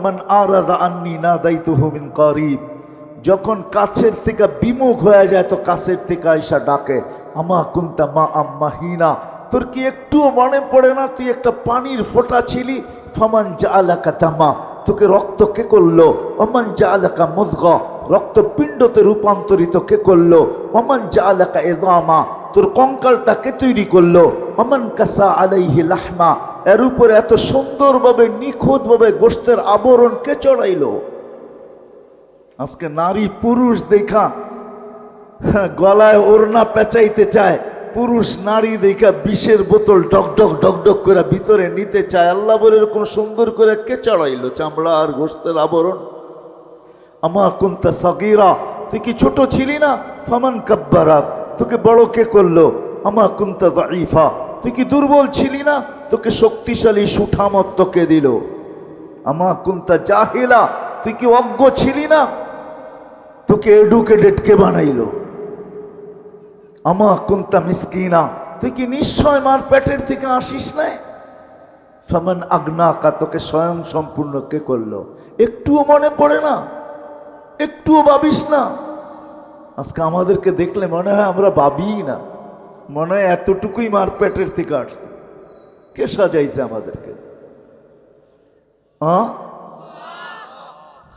মান আরাদা আন্নি নাদাইতুহু মিন কারিব, যখন কাছের থেকে বিমুখ হয়ে যায় তো কাছের থেকে আইসা ডাকে, আমা কুনতা মা আম্মাহিনা, তোর কি একটুও মনে পড়ে না তুই একটা পানির ফোঁটা ছিলি? ফামান জাআলাকা দামা, তোকে রক্ত কে করলো? ওমান জাআলাকা মুযগা, রক্তপিণ্ডতে রূপান্তরিত কে করলো? ওমান জাআলাকা ইযামা, তোর কঙ্কালটা কে তৈরি করলো? ওমান কাসা আলাইহি লাহমা, এর উপরে এত সুন্দরভাবে নিখুঁতভাবে গোশতের আবরণ কে চড়াইলো? আজকে নারী পুরুষ দেখা গলায় ওড়না পেঁচাইতে চায়, পুরুষ নারী দেখা বিষের বোতল ডকডক ডকডক করে ভিতরে নিতে চায়। আল্লাহ বলে এরকম সুন্দর করে কে চড়াইলো চামড়া আর গোশতের আবরণ? আমা কুনতা সাগীরা, তুই কি ছোট ছিলি না? ফামান কাব্বারাক, তোকে বড় কে করলো? আমা কুনতা দাঈফা, তুই কি দুর্বল ছিলি না? তোকে শক্তিশালী সুঠামত কে দিল? আমা কুনতা জাহিলা, তুই কি অজ্ঞ ছিলি না? তোকে এডুকেটেড কে বানাইলো? আমা কুনতা মিসকিনা, তুই কি নিশ্চয় মার পেটের থেকে আসিস নাই? ফামান আগনাকা, তোকে স্বয়ং সম্পূর্ণ কে করলো? একটুও মনে পড়ে না? একটুও ভাবিস না? আজকে আমাদেরকে দেখলে মনে হয় আমরা ভাবিই না, মনে হয় এতটুকুই মার পেটের থেকে আসছে। কে সাজাইছে আমাদেরকে?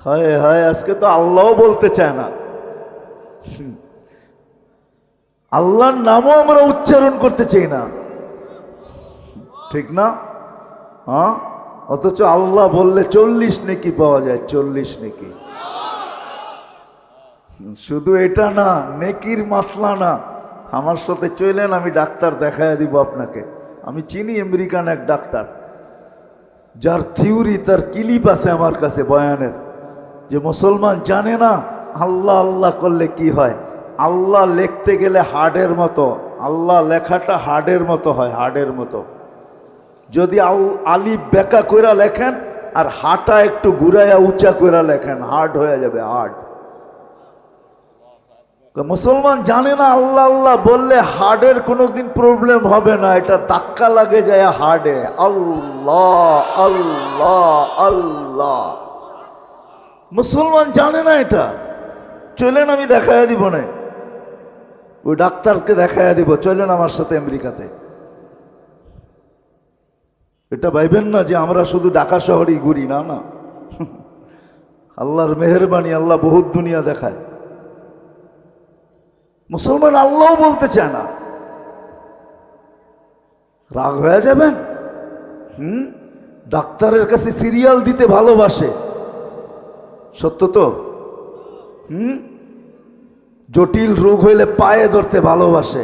হায় হায়, আজকে তো আল্লাহও বলতে চায় না, আল্লাহর নামও আমরা উচ্চারণ করতে চাই না, ঠিক না? অথচ আল্লাহ বললে 40 নেকি পাওয়া যায়, 40 নেকি। শুধু এটা না, নেকির মাসলা না। আমার সাথে চলেন, আমি ডাক্তার দেখায় দিব আপনাকে। আমি চিনি আমেরিকান এক ডাক্তার, যার থিওরি, তার ক্লিপ আছে আমার কাছে বয়ানের, যে মুসলমান জানে না আল্লাহ আল্লাহ করলে কি হয়। আল্লাহ লিখতে গেলে হাড়ের মতো, আল্লাহ লেখাটা হাড়ের মতো হয়, হাড়ের মতো। যদি আলিফ বেকা কইরা লেখেন আর হাটা একটু ঘুরাইয়া উঁচা কইরা লেখেন, হার্ড হয়ে যাবে, হার্ড। মুসলমান জানে না আল্লাহ আল্লাহ বললে হার্টের কোনোদিন প্রবলেম হবে না, এটা ধাক্কা লাগে যায় হার্টে। আল্লাহ আল্লাহ আল্লাহ, মুসলমান জানে না এটা। চলেন আমি দেখাইয়া দিব না, ওই ডাক্তারকে দেখাইয়া দিব, চলেন আমার সাথে আমেরিকাতে। এটা ভাইবেন না যে আমরা শুধু ঢাকা শহরেই ঘুরি, না না, আল্লাহর মেহেরবানি, আল্লাহ বহুত দুনিয়া দেখায়। মুসলমান আল্লাহও বলতে চায় না, রাগ হয়ে যাবেন। ডাক্তারের কাছে সিরিয়াল দিতে ভালোবাসে, সত্য তো? জটিল রোগ হইলে পায়ে ধরতে ভালোবাসে,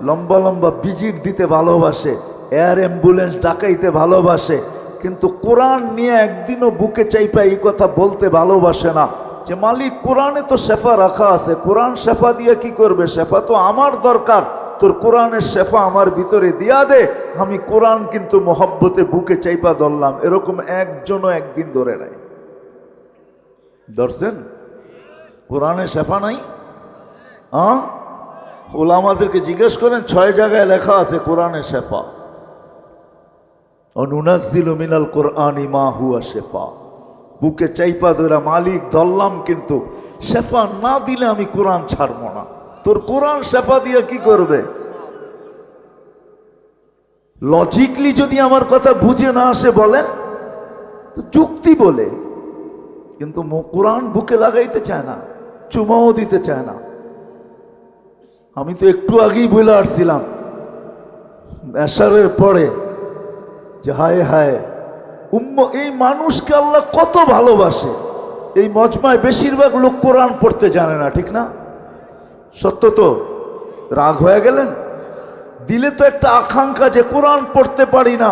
লম্বা লম্বা ভিজিট দিতে ভালোবাসে, এয়ার অ্যাম্বুলেন্স ডাকাইতে ভালোবাসে, কিন্তু কোরআন নিয়ে একদিনও বুকে চাইপা এই কথা বলতে ভালোবাসে না যে মালিক কোরআনে তো শেফা রাখা আছে, কোরআন শেফা দিয়ে কি করবে? শেফা তো আমার দরকার, তোর কোরআনের শেফা আমার ভিতরে দিয়া দে, আমি কোরআন কিন্তু মহব্বতে বুকে চাইপা ধরলাম। এরকম একজনও একদিন ধরে নাই। ধরছেন? কোরআনে শেফা নাই? ওলামাদেরকে জিজ্ঞেস করেন, 6 জায়গায় লেখা আছে কোরআনে শেফা। অনুনাজ্জিলু মিনাল কোরআনি মা হুয়া শেফা, বুকে চাইপা ধরা মালিক ধরলাম, কিন্তু শেফা না দিলে আমি কোরআন ছাড়ব না। তোর কোরআন শেফা দিয়ে কি করবে? লজিকলি যদি আমার কথা বুঝে না আসে বলেন তো যুক্তি বলে, কিন্তু কোরআন বুকে লাগাইতে চায় না, চুমাও দিতে চায় না। আমি তো একটু আগেই বলে আসছিলাম এশারের পরে যে হায় হায় এই মানুষকে আল্লাহ কত ভালোবাসে। এই মজমায় বেশিরভাগ লোক কোরআন পড়তে জানে না, ঠিক না? সত্য তো? রাগ হয়ে গেলেন? দিলে তো একটা আকাঙ্ক্ষা যে কোরআন পড়তে পারি না,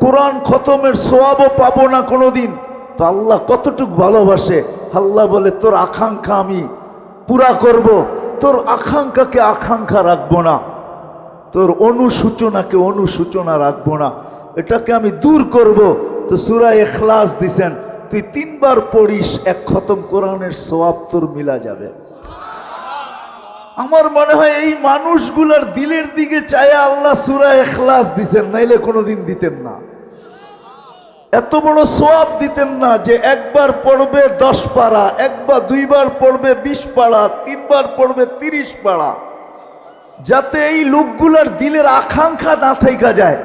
কোরআন খতমের সওয়াবও পাবো না কোনোদিন। তো আল্লাহ কতটুকু ভালোবাসে। আল্লাহ বলে তোর আকাঙ্ক্ষা আমি পুরা করব, তোর আকাঙ্ক্ষাকে আকাঙ্ক্ষা রাখবো না, তোর অনুসূচনাকে অনুসূচনা রাখবো না, এটাকে আমি দূর করব। তো সূরা ইখলাস দিছেন, তুই 3 বার পড়িস, 1 খতম কোরআনের সওয়াব তোর মিলা যাবে। আমার মনে হয় এই মানুষগুলার দিলের দিকে চায় আল্লাহ সূরা ইখলাস দিছেন, নাইলে কোনোদিন দিতেন না। এত বড় সওয়াব দিতেন না যে একবার পড়বে 10 পারা, একবার দুইবার পড়বে 20 পারা, তিনবার পড়বে 30 পারা, যাতে এই লোকগুলার দিলের আকাঙ্ক্ষা না থাইকা যায়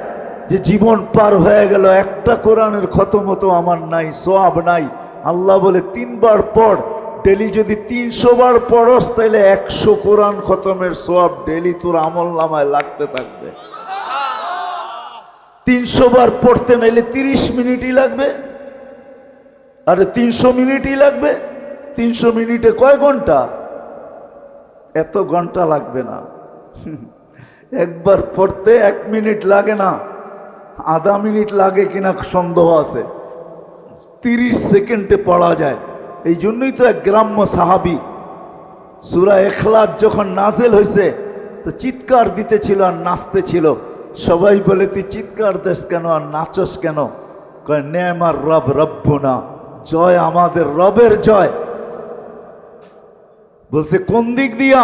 যে জীবন পার হয়ে গেল, একটা কোরআনের খতম তো আমার নাই, সওয়াব নাই। আল্লাহ বলে 3 বার পড়, ডেলি যদি 300 বার পড়স তাহলে 100 কোরআন খতমের সওয়াব ডেলি তোর আমল নামায় লাগতে থাকবে। 300 বার পড়তে নাইলে 30 মিনিটই লাগবে, আরে 300 মিনিটই লাগবে। 300 মিনিটে কয় ঘন্টা? এত ঘন্টা লাগবে না। একবার পড়তে 1 মিনিট লাগে না, আধা মিনিট লাগে কিনা সন্দেহ আছে। 30 সেকেন্ডে পড়া যায়। এই জন্যই তো এক গ্রাম্য সাহাবী সূরা ইখলাস যখন নাযিল হয়েছে তো চিৎকার দিতেছিল আর নাচতেছিল। সবাই বলে তুই চিৎকার দিস কেন আর নাচস কেন? কয় নেমার রব রব্বুনা, জয় আমাদের রবের জয়। বলছে কোন দিক দিয়া?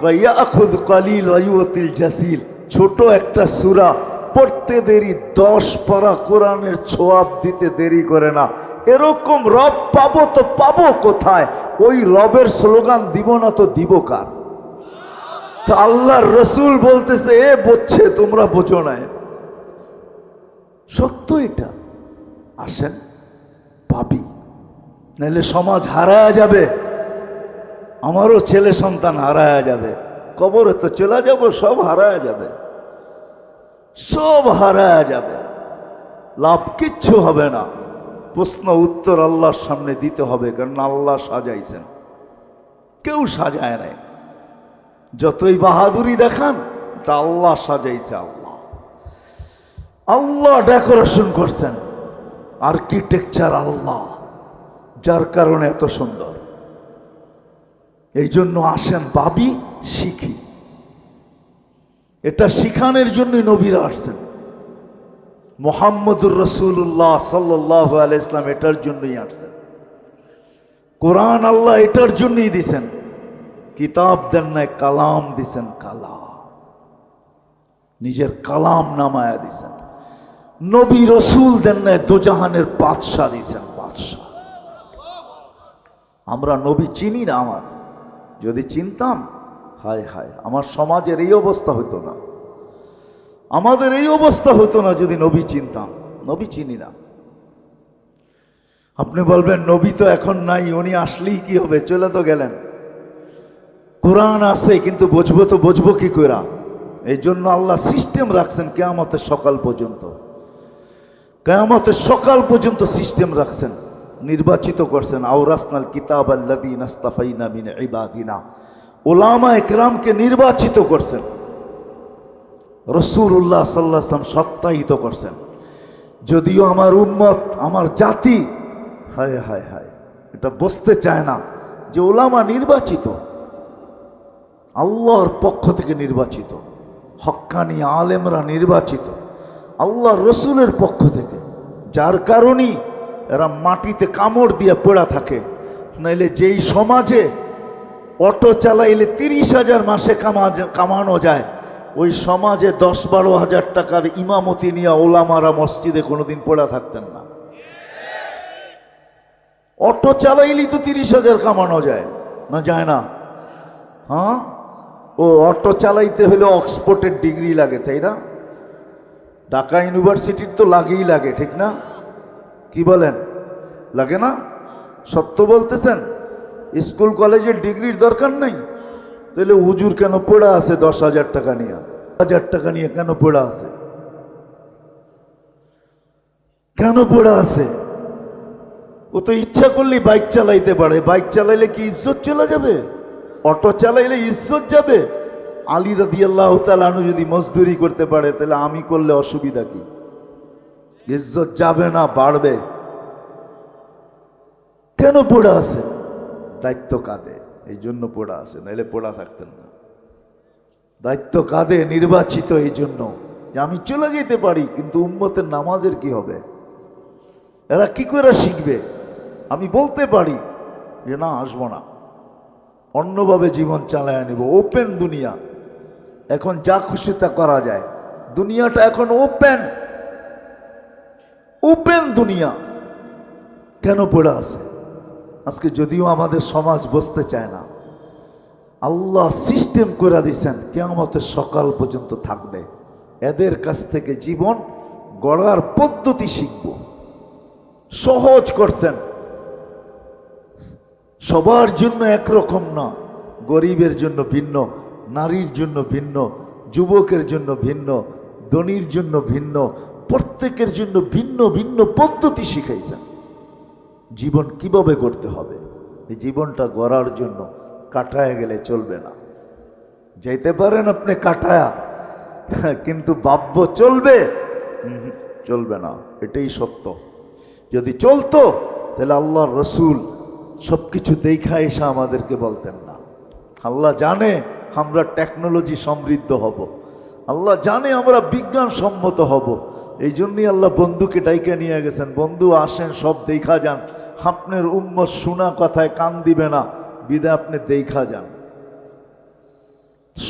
কয় ইয়াখুদ কলিল ওয়া ইউতিল জাসিল, ছোট একটা সূরা পড়তে দেরি 10 পারা কোরআনের সওয়াব দিতে দেরি করে না। এরকম রব পাবো তো পাবো কোথায়? ওই রবের স্লোগান দিব না তো দিব কার? তো আল্লাহর রসুল বলতেছে এ বুঝছে, তোমরা বোঝো না। সত্য এটা। আসেন পাবি, নাহলে সমাজ হারায়া যাবে, আমারও ছেলে সন্তান হারায়া যাবে, কবরে তো চলে যাব, সব হারায়া যাবে, সব হারায়া যাবে, লাভ কিচ্ছু হবে না। প্রশ্ন উত্তর আল্লাহর সামনে দিতে হবে, কারণ আল্লাহ সাজাইছেন, কেউ সাজায় নাই। যতই বাহাদুরি দেখান, তা আল্লাহ সাজাইছে। আল্লাহ ডেকোরেশন করছেন, আর্কিটেকচার আল্লাহ, যার কারণে এত সুন্দর। এই জন্য আসেন ভাবি, শিখি। এটা শিখানোর জন্যই নবীরা আসছেন। মুহাম্মদুর রাসূলুল্লাহ সাল্লাল্লাহু আলাইহি ইসলাম এটার জন্যই আসছেন। কোরআন আল্লাহ এটার জন্যই দিছেন। কিতাব দেন নাই, কালাম দিছেন, কালাম, নিজের কালাম নামায়া দিছেন। নবী রসুল দেন নাই, দোজাহানের বাদশাহ দিছেন, বাদশাহ। আমরা নবী চিনি না। আমার যদি চিনতাম, হায় হায়, আমার সমাজের এই অবস্থা হতো না, আমাদের এই অবস্থা হতো না যদি নবী চিনতাম। নবী চিনি না। আপনি বলবেন নবী তো এখন নাই, উনি আসলেই কি হবে, চলে তো গেলেন। কোরআন আছে কিন্তু বুঝবো তো বুঝবো কি করে? এই জন্য আল্লাহ সিস্টেম রাখছেন কিয়ামতের সকাল পর্যন্ত। কিয়ামতের সকাল পর্যন্ত সিস্টেম রাখছেন, নির্বাচিত করছেন। আওরাসনাল কিতাব আল্লাযীনা ইসতাফাইনা মিন ইবাদিনা, উলামা ইকরামকে নির্বাচিত করছেন। রাসূলুল্লাহ সাল্লাল্লাহু আলাইহি ওয়াসাল্লাম সত্যায়িত করছেন। যদিও আমার উম্মত, আমার জাতি, হায় হায় হায়, এটা বুঝতে চায় না যে উলামা নির্বাচিত, আল্লাহর পক্ষ থেকে নির্বাচিত, হক্কানি আলেমরা নির্বাচিত আল্লাহর রসুলের পক্ষ থেকে। যার কারণেই এরা মাটিতে কামড় দিয়ে পড়া থাকে। নাইলে যেই সমাজে অটো চালাইলে 30,000 মাসে কামানো যায়, ওই সমাজে 10-12 হাজার টাকার ইমামতি নিয়ে ওলামারা মসজিদে কোনোদিন পড়া থাকতেন না। অটো চালাইলেই তো 30,000 কামানো যায় না, যায় না? হ্যাঁ, ও অটো চালাইতে হলে অক্সফোর্ডের ডিগ্রি লাগে, তাই না? ঢাকা ইউনিভার্সিটির তো লাগেই লাগে, ঠিক না? কি বলেন, লাগে না? সত্য বলতেছেন? স্কুল কলেজের ডিগ্রির দরকার নেই? তাহলে হুজুর কেন পড়া আছে 10,000 টাকা নিয়ে? 1000 টাকা নিয়ে কেন পড়া আছে? কেন পড়া আছে? ও তো ইচ্ছা করলেই বাইক চালাইতে পারে। বাইক চালাইলে কি ইজ্জত চলে যাবে? অটো চালাইলে ইজ্জত যাবে? আলী রাদিয়াল্লাহু তাআলা আনহু যদি মজদুরি করতে পারে, তাহলে আমি করলে অসুবিধা কি? ইজ্জত যাবে না, বাড়বে। কেন পড়া আছে? দায়িত্ব কাঁধে, এই জন্য পড়া আছে, নাইলে পড়া থাকতেন না। দায়িত্ব কাঁধে, নির্বাচিত এই জন্য যে আমি চলে যেতে পারি, কিন্তু উম্মতের নামাজের কি হবে? এরা কি করে শিখবে? আমি বলতে পারি যে না, আসবো না, অন্যভাবে জীবন চালায় নিব। ওপেন দুনিয়া, এখন যা খুশি তা করা যায়। দুনিয়াটা এখন ওপেন, ওপেন দুনিয়া কেন পড়ে আছে? আজকে যদিও আমাদের সমাজ বসতে চায় না, আল্লাহ সিস্টেম করে দিয়েছেন কিয়ামতের সকাল পর্যন্ত থাকবে। এদের কাছ থেকে জীবন গড়ার পদ্ধতি শিখব। সহজ করছেন, সবার জন্য একরকম না, গরিবের জন্য ভিন্ন, নারীর জন্য ভিন্ন, যুবকের জন্য ভিন্ন, ধনীর জন্য ভিন্ন, প্রত্যেকের জন্য ভিন্ন ভিন্ন পদ্ধতি শিখাইছেন জীবন কিভাবে গড়তে হবে। এই জীবনটা গড়ার জন্য কাটায় গেলে চলবে না। যাইতে পারেন আপনি কাটায়া, কিন্তু ভাব্য চলবে চলবে না, এটাই সত্য। যদি চলতো তাহলে আল্লাহর রসুল সবকিছু দেখা এসে আমাদেরকে বলতেন না। আল্লাহ জানে আমরা টেকনোলজি সমৃদ্ধ হব, আল্লাহ জানে আমরা বিজ্ঞান সম্মত হব। এই জন্যই আল্লাহ বন্ধুকে ডাইকা নিয়ে গেছেন, বন্ধু আসেন সব দেখা যান, আপনার উম্মত শোনা কথায় কান দিবে না, বিদে আপনি দেখা যান।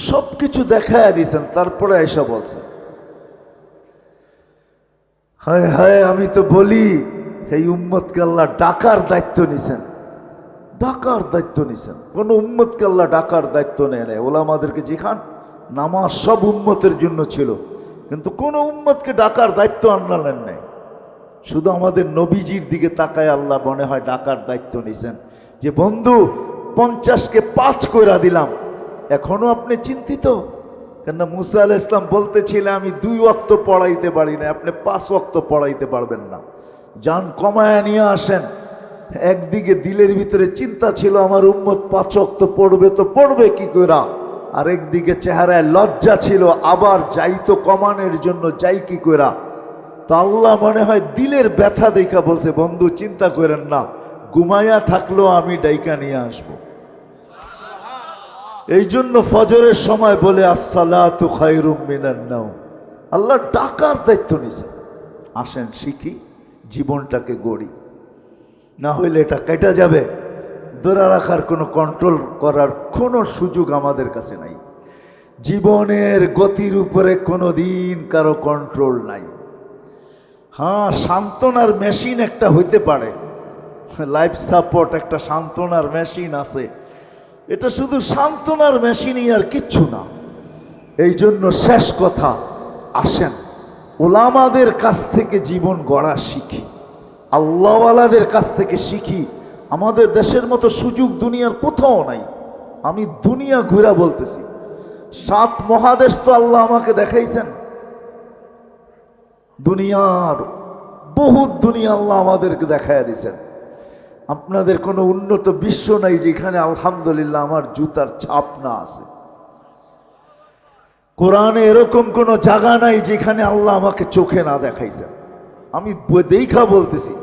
সবকিছু দেখায় দিয়েছেন, তারপরে এসে বলছেন। হায় হায়, আমি তো বলি এই উম্মতকে আল্লাহ ডাকার দায়িত্ব নিছেন, ডাকার দায়িত্ব নিছেন। কোন উম্মতকে আল্লাহ ডাকার দায়িত্ব নেয় নাই। ওলামাদেরকে যেখান নামাজ সব উম্মতের জন্য ছিল, কিন্তু কোন উম্মতকে ডাকার দায়িত্ব আনলেন নাই। শুধু আমাদের নবীজির দিকে তাকায় আল্লাহ মনে হয় ডাকার দায়িত্ব নিছেন, যে বন্ধু 50কে 5 কইরা দিলাম, এখনো আপনি চিন্তিত? কেন মুসা আলাইহিস সালাম বলতেছিলেন আমি 2 ওয়াক্ত পড়াইতে পারি না, আপনি 5 ওয়াক্ত পড়াইতে পারবেন না, যান কমায়া নিয়ে আসেন। একদিকে দিলের ভিতরে চিন্তা ছিল আমার উম্মত 5 ওয়াক্ত পড়বে তো পড়বে কি কইরা, আর একদিকে চেহারায় লজ্জা ছিল আবার যাইতো কমানোর জন্য যাই কি কইরা। তো আল্লাহ মনে হয় দিলের ব্যথা দেখা বলছে বন্ধু চিন্তা করেন না, ঘুমাইয়া থাকলেও আমি ডাইকা নিয়ে আসবো। এই জন্য ফজরের সময় বলে আসসালাতু খায়রুম মিনান নাওম। আল্লাহ ডাকার দায়িত্ব নিছে, আসেন শিখি, জীবনটাকে গড়ি, না হইলে এটা কেটে যাবে। ধরে রাখার কোনো কন্ট্রোল করার কোনো সুযোগ আমাদের কাছে নাই। জীবনের গতির উপরে কোনো দিন কারো কন্ট্রোল নাই। হ্যাঁ, সান্ত্বনার মেশিন একটা হইতে পারে, লাইফ সাপোর্ট একটা সান্ত্বনার মেশিন আছে, এটা শুধু সান্ত্বনার মেশিনই আর কিচ্ছু না। এই জন্য শেষ কথা, আসেন ওলামাদের কাছ থেকে জীবন গড়া শিখি, আল্লাহওয়ালাদের কাছ থেকে শিখি। আমাদের দেশের মতো সুযোগ দুনিয়ার কোথাও নাই। আমি দুনিয়া ঘুরা বলতেছি, 7 মহাদেশ তো আল্লাহ আমাকে দেখাইছেন, দুনিয়ার বহুত দুনিয়া আল্লাহ আমাদেরকে দেখাইয়া দিয়েছেন। আপনাদের কোনো উন্নত বিশ্ব নাই যেখানে আলহামদুলিল্লাহ আমার জুতার ছাপ না আছে। কোরআনে এরকম কোনো জায়গা নাই যেখানে আল্লাহ আমাকে চোখে না দেখাইছেন। আমি দেখা বলতেছি,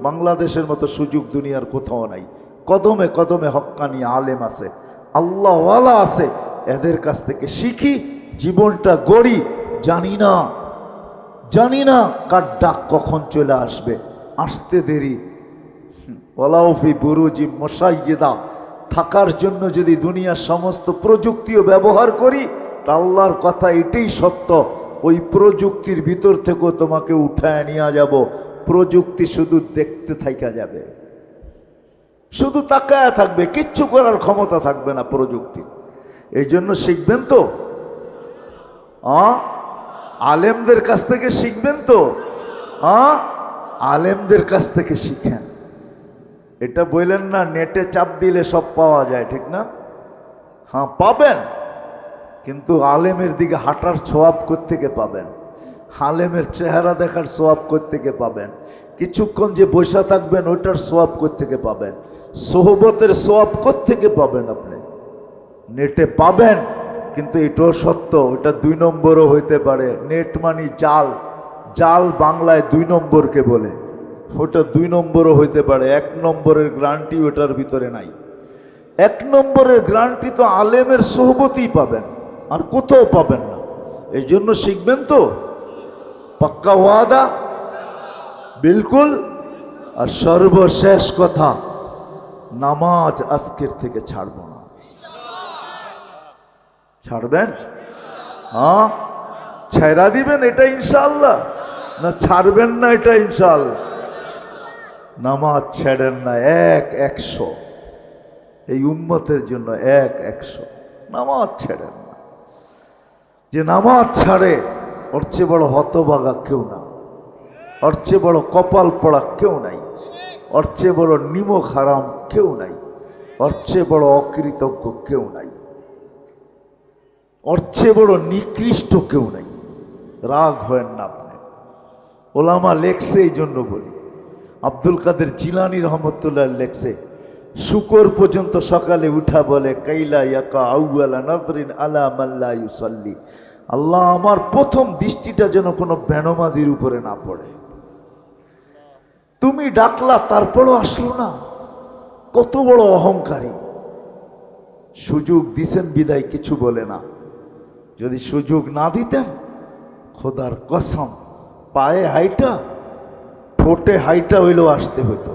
বাংলাদেশের মতো সুযোগ দুনিয়ার কোথাও নাই। কদমে কদমে হক্কানি আলেম আছে, আল্লাহওয়ালা আছে, এদের কাছ থেকে শিখি, জীবনটা গড়ি। জানি না কার ডাক কখন চলে আসবে, আসতে দেরি। ওয়ালাউফি বুরুজি মুশাইয়্যিদা, থাকার জন্য যদি দুনিয়ার সমস্ত প্রযুক্তিও ব্যবহার করি, তা আল্লাহর কথা এটাই সত্য, ওই প্রযুক্তির ভিতর থেকেও তোমাকে উঠায় নিয়ে যাব। প্রযুক্তি শুধু দেখতে থাইকা যাবে, শুধু তাকায় থাকবে, কিচ্ছু করার ক্ষমতা থাকবে না প্রযুক্তি। এই জন্য শিখবেন তো, আলেমদের কাছ থেকে শিখবেন তো, আলেমদের কাছ থেকে শিখেন। এটা বললেন না নেটে চাপ দিলে সব পাওয়া যায়, ঠিক না? হ্যাঁ পাবেন, কিন্তু আলেমের দিকে হাঁটার সোয়াব কোত্থেকে পাবেন? আলেমের চেহারা দেখার সোয়াব কোত্থেকে পাবেন? কিছুক্ষণ যে বসে থাকবেন ওইটার সোয়াব কোত্থেকে পাবেন? সোহবতের সোয়াব কোত্থেকে পাবেন? আপনি নেটে পাবেন, কিন্তু এটাও সত্য, ওটা 2 নম্বরও হইতে পারে। নেট মানি জাল, জাল বাংলায় 2 নম্বরকে বলে, ওটা 2 নম্বরও হইতে পারে। 1 নম্বরের গ্যারান্টি ওটার ভিতরে নাই। 1 নম্বরের গ্যারান্টি তো আলেমের সোহবতই পাবেন, আর কোথাও পাবেন না। এই জন্য শিখবেন তো, পাক্কা ওয়াদা, বিলকুল। আর সর্বশেষ কথা, নামাজ আজকের থেকে ছাড়ব না। ছাড়বেন? হ্যাঁ, ছেড়া দিবেন এটা ইনশাআল্লাহ। না ছাড়বেন না এটা ইনশাআল্লাহ? নামাজ ছেড়েন না, 100 এই উম্মতের জন্য 100 নামাজ ছেড়েন না। যে নামাজ ছাড়ে ওর চেয়ে বড় হতভাগা কেউ না, ওর চেয়ে বড় কপাল পড়া কেউ নাই, ওর চেয়ে বড় নিমক হারাম কেউ নাই, ওর চেয়ে বড় অকৃতজ্ঞ কেউ নাই, ওর চেয়ে বড় নিকৃষ্ট কেউ নাই। রাগ হয়েন না আপনি। ওলামা লেখছে, এই জন্য বলি, আব্দুল কাদের জিলানী রহমতুল্লাহ লেখছে, শুকর পর্যন্ত সকালে উঠা বলে কাইলা ইয়াকা আউয়ালা নাযরিন আলা মান লা ইউসাল্লি, আল্লাহ আমার প্রথম দৃষ্টিটা যেন কোনো বেনমাজির উপরে না পড়ে। তুমি ডাকলা তারপরও আসলো না, কত বড় অহংকারী। সুযোগ দিছেন বিদায় কিছু বলে না, যদি সুযোগ না দিতেন খোদার কসম পায়ে হাইটা ঠোঁটে হাইটা হইলেও আসতে হতো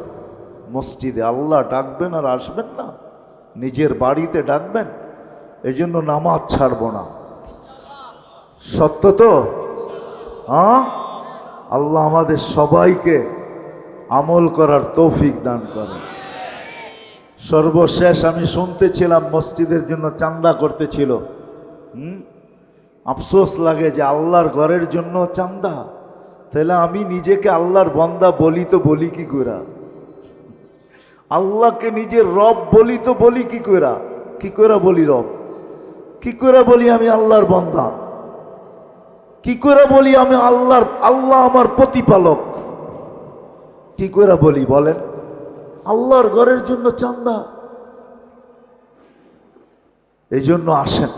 মসজিদে। আল্লাহ ডাকবেন আর আসবেন না, নিজের বাড়িতে ডাকবেন। এই জন্য নামাজ ছাড়ব না। সত্য তো? হ্যাঁ, আল্লাহ আমাদের সবাইকে আমল করার তৌফিক দান করেন। সর্বশেষ আমি শুনতেছিলাম মসজিদের জন্য চাঁদা করতেছিল। আফসোস লাগে যে আল্লাহর ঘরের জন্য চাঁদা, তাহলে আমি নিজেকে আল্লাহর বান্দা বলি তো বলি কি কইরা? আল্লাহকে নিজের রব বলি তো বলি কি কইরা? কি কইরা বলি রব? কি কইরা বলি আমি আল্লাহর বান্দা? কি কইরা বলি আমি আল্লাহ আমার প্রতিপালক? কি কইরা বলি বলেন? আল্লাহর ঘরের জন্য চাঁদা। এই জন্য আসেন,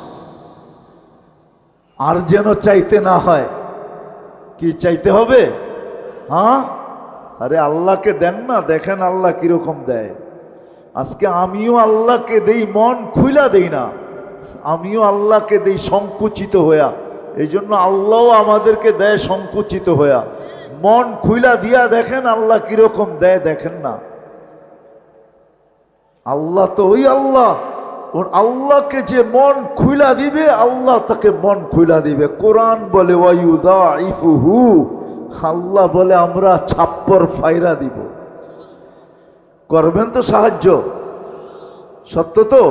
আর যেন চাইতে না হয়। কি চাইতে হবে? হ্যাঁ, আরে আল্লাহকে দেন না, দেখেন আল্লাহ কিরকম দেয়। আজকে আমিও আল্লাহকে দেই, মন খুইলা দেই না, আমিও আল্লাহকে দেই সংকুচিত হইয়া। এই জন্য আল্লাহও আমাদেরকে দেয় সংকুচিত হইয়া। মন খুইলা দিয়া দেখেন আল্লাহ কিরকম দেয়, দেখেন না। আল্লাহ তো ওই আল্লাহ, আল্লাহকে যে মন খুইলা দিবে আল্লাহ তাকে মন খুইলা দিবে। কোরআন বলে ওয়ায়ুদাইফুহু, আল্লাহ বলে আমরা ছাপ্পর ফাইরা দিব। করবেন তো সাহায্য? সত্য তো?